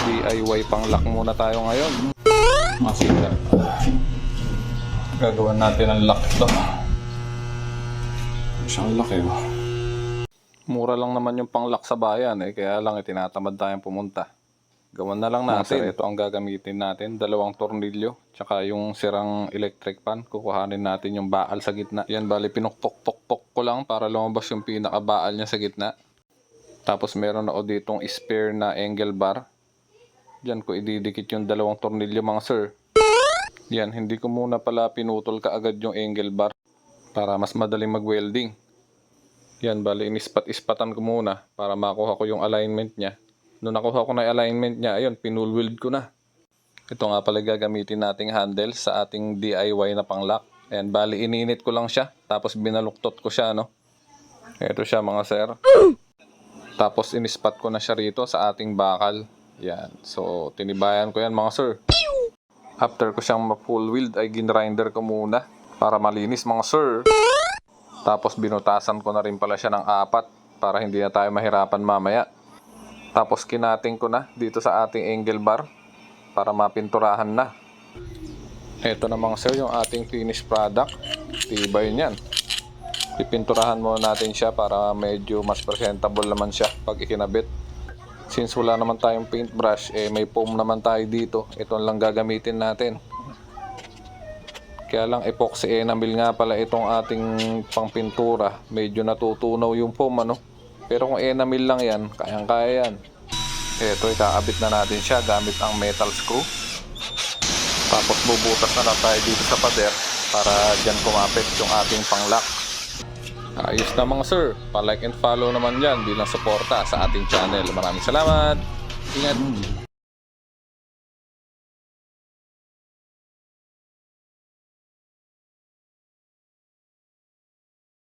DIY pang lock muna tayo ngayon. Masira. Gagawin natin ang lock ito. Siyang lock eh. Mura lang naman yung pang lock sa bayan eh. Kaya lang tinatamad tayong pumunta. Gawan na lang natin. Ito ang gagamitin natin. 2 tornilyo. Tsaka yung sirang electric fan. Kukuhanin natin yung baal sa gitna. Yan bali pinuktok-tok-tok ko lang para lumabas yung pinakabaal niya sa gitna. Tapos meron ako ditong spare na angle bar. Diyan ko ididikit yung 2 tornilyo mga sir. Yan, hindi ko muna pala pinutol kaagad yung angle bar para mas madaling mag-welding. Yan, bali inispat-ispatan ko muna para makuha ko yung alignment niya. Nung nakuha ko na yung alignment niya, ayun, pinul-weld ko na. Ito nga pala gagamitin nating handle sa ating DIY na pang-lock. Ayan, bali ininit ko lang siya, tapos binaluktot ko siya, no. Ito siya mga sir. Tapos inispat ko na siya rito sa ating bakal. Yan, so tinibayan ko yan mga sir. After ko siyang ma-full weld ay ginrinder ko muna para malinis mga sir. Tapos binutasan ko na rin pala siya ng 4 para hindi na tayo mahirapan mamaya. Tapos kinating ko na dito sa ating angle bar para mapinturahan na. Ito na mga sir yung ating finished product. Tibay niyan. Pipinturahan muna natin siya para medyo mas presentable naman siya pag ikinabit. Since wala naman tayong paintbrush, may foam naman tayo dito. Ito lang gagamitin natin. Kaya lang epoxy enamel nga pala itong ating pangpintura. Medyo natutunaw yung foam ano. Pero kung enamel lang yan, kayang-kaya yan. Ito, ikakabit na natin siya gamit ang metal screw. Tapos bubutas na lang tayo dito sa pader para dyan kumapit yung ating pang-lock. Ayos na mga sir. Pa-like and follow naman dyan bilang suporta sa ating channel. Maraming salamat. Ingat.